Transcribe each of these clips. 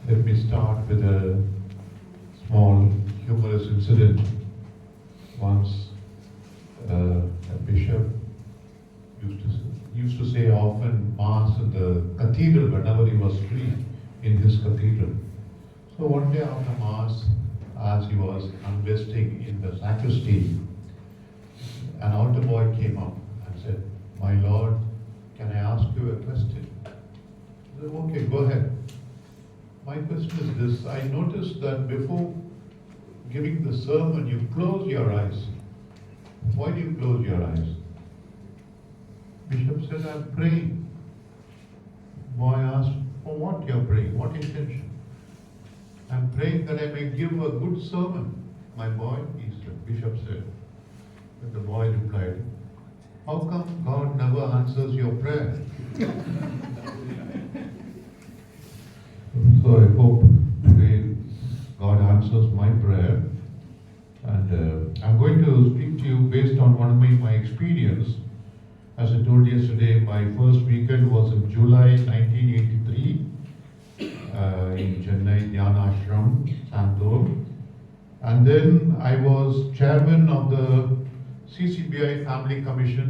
Let me start with a small humorous incident. Once a bishop used to say often Mass in the cathedral whenever he was free in his cathedral. So one day after Mass, as he was unvesting in the sacristy, an altar boy came up and said, "My Lord, can I ask you a question?" I said, "Okay, go ahead." My question is this: I noticed that before giving the sermon, you close your eyes. Why do you close your eyes? Bishop said, "I'm praying." Boy asked, "For what you're praying? What intention?" "I'm praying that I may give a good sermon, my boy," Bishop said. But the boy replied, "How come God never answers your prayer?" So I hope today God answers my prayer. And I'm going to speak to you based on one of my experience. As I told yesterday, my first weekend was in July 1983 in Chennai, Dhyana Ashram, Santur. And then I was chairman of the CCBI Family Commission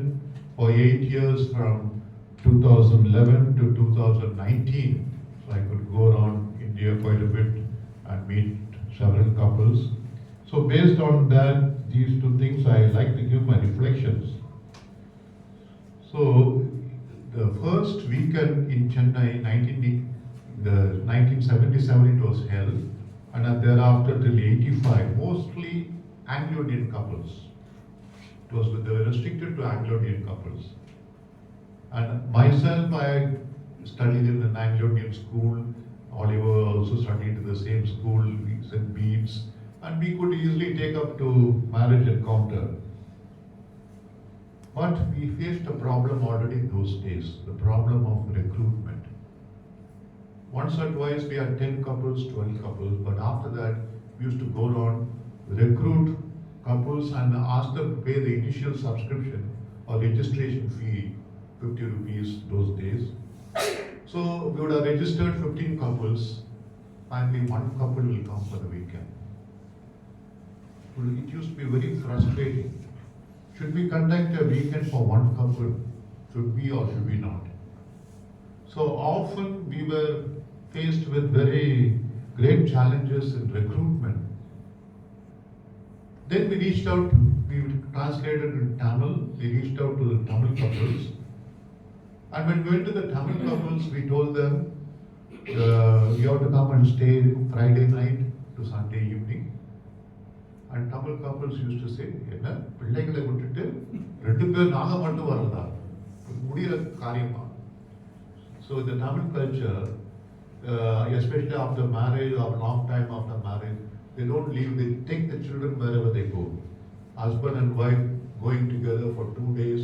for 8 years from 2011 to 2019. So I could go around India quite a bit and meet several couples. So based on that, these two things, I like to give my reflections. So the first weekend in Chennai, 1977 it was held, and thereafter till 85, mostly Anglo-Indian couples. They were restricted to Anglo-Indian couples. And myself, I studied in an Anglo-Indian school. Oliver also studied in the same school, St. Bede's, and we could easily take up to marriage encounter. But we faced a problem already in those days, the problem of recruitment. Once or twice we had 10 couples, 12 couples, but after that we used to go around, recruit couples and ask them to pay the initial subscription or registration fee, 50 rupees those days. So we would have registered 15 couples, finally one couple will come for the weekend. It used to be very frustrating. Should we conduct a weekend for one couple? Should we or should we not? So often we were faced with very great challenges in recruitment. Then we reached out, we translated in Tamil, we reached out to the Tamil couples. And when we went to the Tamil couples, we told them, you have to come and stay Friday night to Sunday evening. And Tamil couples used to say, "Enna பிள்ளைகளை விட்டுட்டு ரெண்டு பேர் நாங்க மட்டும் வரதா முடியற காரியமா?" So the Tamil culture, especially after marriage or long time after marriage, they don't leave, they take the children wherever they go. Husband and wife going together for 2 days.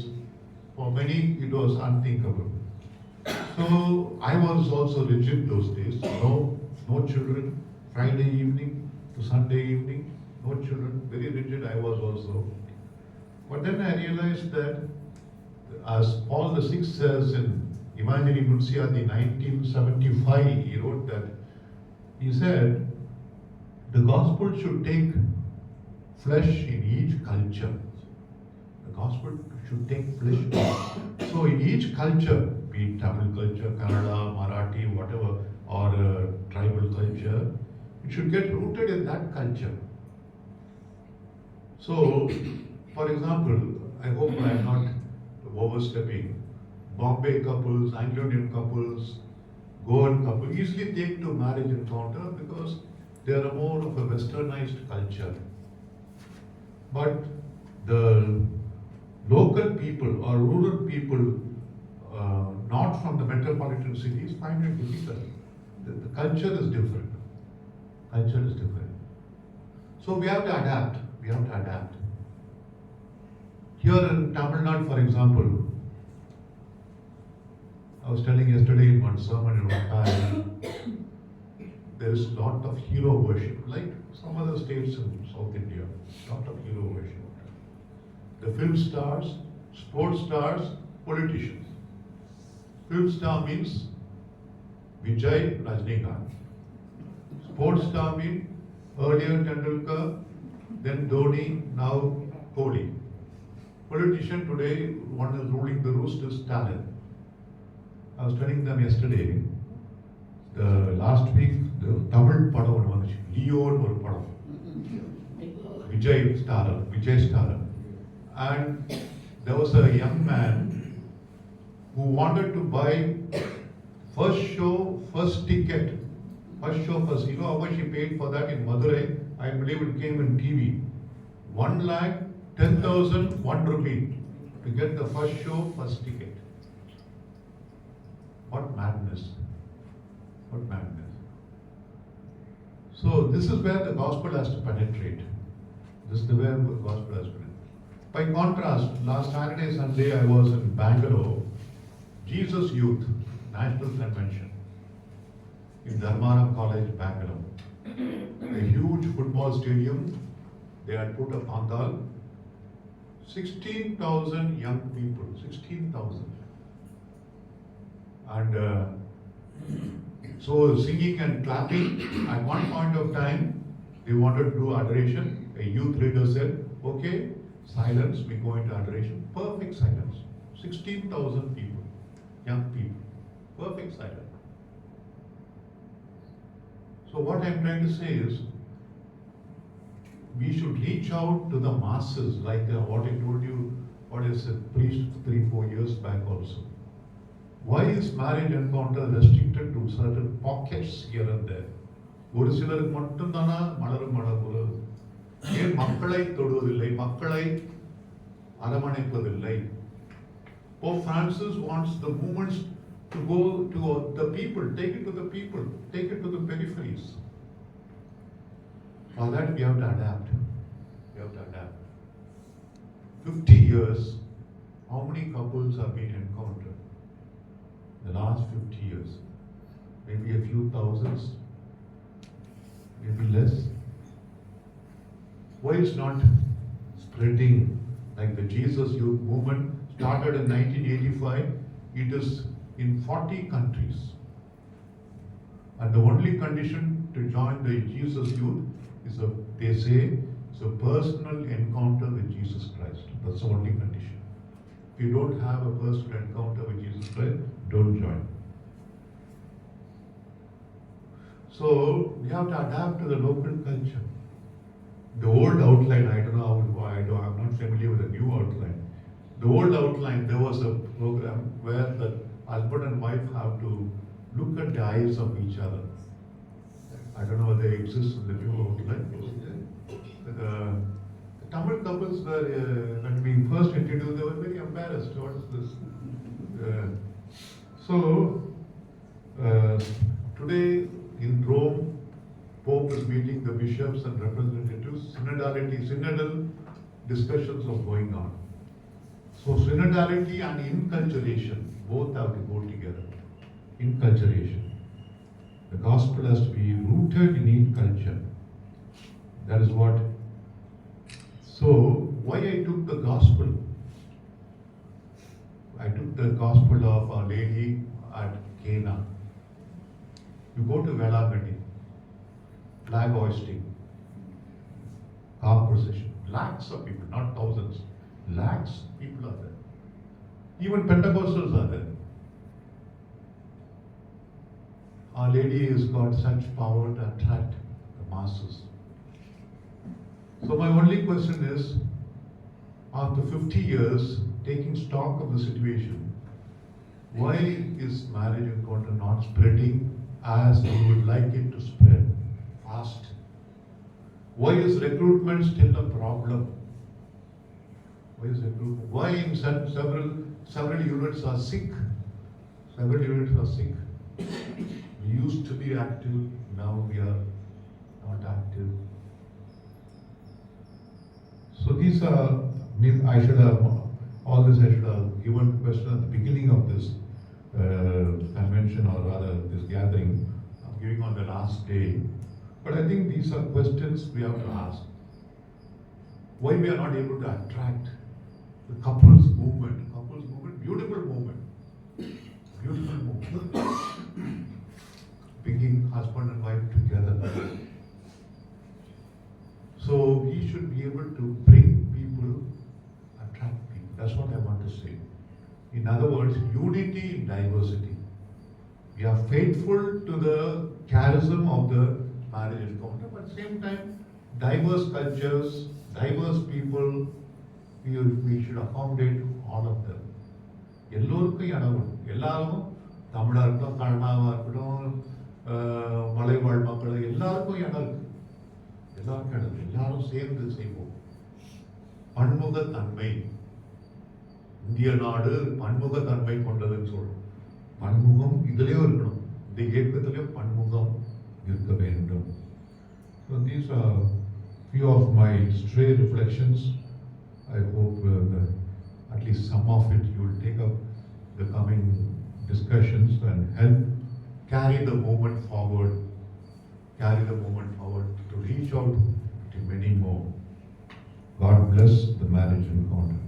For many, it was unthinkable. So I was also rigid those days. No children, Friday evening to Sunday evening, no children, very rigid I was also. But then I realized that, as Paul VI says in Evangelii Nuntiati 1975, he wrote that, he said, the gospel should take flesh in each culture. The gospel should take flesh. So in each culture, be it Tamil culture, Kannada, Marathi, whatever, or tribal culture, it should get rooted in that culture. So, for example, I hope I am not overstepping. Bombay couples, Anglo-Indian couples, Goan couples easily take to marriage encounter because they are more of a westernized culture. But the local people or rural people, not from the metropolitan cities, find it difficult. The culture is different. Culture is different. So we have to adapt. We have to adapt. Here in Tamil Nadu, for example, I was telling yesterday in one sermon in Vakkaya, there is a lot of hero worship, like some other states in South India, lot of hero worship. The film stars, sports stars, politicians. Film star means Vijay, Rajinikanth. Sports star mean earlier Tendulkar, then Dhoni, now Kohli. Politician today, one is ruling the roost is Stalin. I was telling them yesterday, last week, the Tamil padam one vanduchu, Leo or padam. Vijay starrer. And there was a young man who wanted to buy first show, first ticket. First show, first. You know how much he paid for that in Madurai? I believe it came in TV. 1,10,000 rupee to get the first show, first ticket. What madness. What madness. So this is where the gospel has to penetrate. This is the way the gospel has to penetrate. By contrast, last Saturday, Sunday, I was in Bangalore, Jesus Youth National Convention in Dharmaram College, Bangalore. A huge football stadium. They had put a pandal. 16,000 young people. 16,000. And so singing and clapping. At one point of time, they wanted to do adoration. A youth leader said, okay, silence, we go into adoration. Perfect silence. 16,000 people, young people. Perfect silence. So what I'm trying to say is, we should reach out to the masses, like what I told you, what I said, preached 3-4 years back also. Why is marriage encounter restricted to certain pockets here and there? ஒரு சிலருக்கு மட்டும்தானா மலரும் மலர்வு? ஏன் மக்களை தொடுவதில்லை, மக்களை அரவணைப்பதில்லை? Pope Francis wants the movements to go to the people, take it to the people, take it to the peripheries. For that we have to adapt. We have to adapt. 50 years, how many couples have been encountered? The last 50 years. Maybe a few thousands, maybe less. Why is not spreading like the Jesus Youth Movement started in 1985? It is in 40 countries. And the only condition to join the Jesus Youth is they say, it's a personal encounter with Jesus Christ. That's the only condition. If you don't have a personal encounter with Jesus Christ, don't join. So we have to adapt to the local culture. The old outline, I don't know how, I'm not familiar with the new outline. The old outline, there was a program where the husband and wife have to look at the eyes of each other. I don't know whether they exist in the new outline. The Tamil couples were, when we first introduced, they were very embarrassed. What is this? Today in Rome, Pope is meeting the bishops and representatives. Synodal discussions are going on. So synodality and inculturation both have to go together. Inculturation. The gospel has to be rooted in culture. That is what. So why I took the gospel? I took the gospel of Our Lady at Cana. You go to Velagandi, flag hoisting, car procession, lakhs of people, not thousands, lakhs of people are there. Even Pentecostals are there. Our Lady has got such power to attract the masses. So my only question is, after 50 years, taking stock of the situation, why is marriage encounter not spreading as we would like it to spread fast? Why is recruitment still a problem? Why is recruitment? Why in several units are sick? Several units are sick. We used to be active, now we are not active. So these are, I should have given question at the beginning of this convention, or rather this gathering. I'm giving on the last day. But I think these are questions we have to ask. Why we are not able to attract the couples movement, beautiful movement. Beautiful movement. Bringing husband and wife together. should be able to bring people, attract people. That's what I want to say. In other words, unity in diversity. We are faithful to the charism of the marriage encounter, but at the same time, diverse cultures, diverse people, we should accommodate all of them. எல்லோருக்கும் இடம் உண்டு. எல்லாரும் தமிழா இருக்கட்டும், கன்னடாவா இருக்கட்டும், மலைவாழ் மக்கள் எல்லாருக்கும் இடம் இருக்கு. எல்லாருக்கும் இடம் இருக்கு. எல்லாரும் சேர்ந்து செய்வோம். பன்முகத்தன்மை. இந்திய நாடு பன்முகத்தன்மை கொண்டதுன்னு சொல்றோம். பன்முகம் இதுலயும் இருக்கணும். இந்த இயக்கத்திலையும் பன்முகம் இருக்க வேண்டும். So these are few of my stray reflections. I hope that at least some of it you will take up the coming discussions and help carry the movement forward to reach out to many more. God bless the marriage encounter.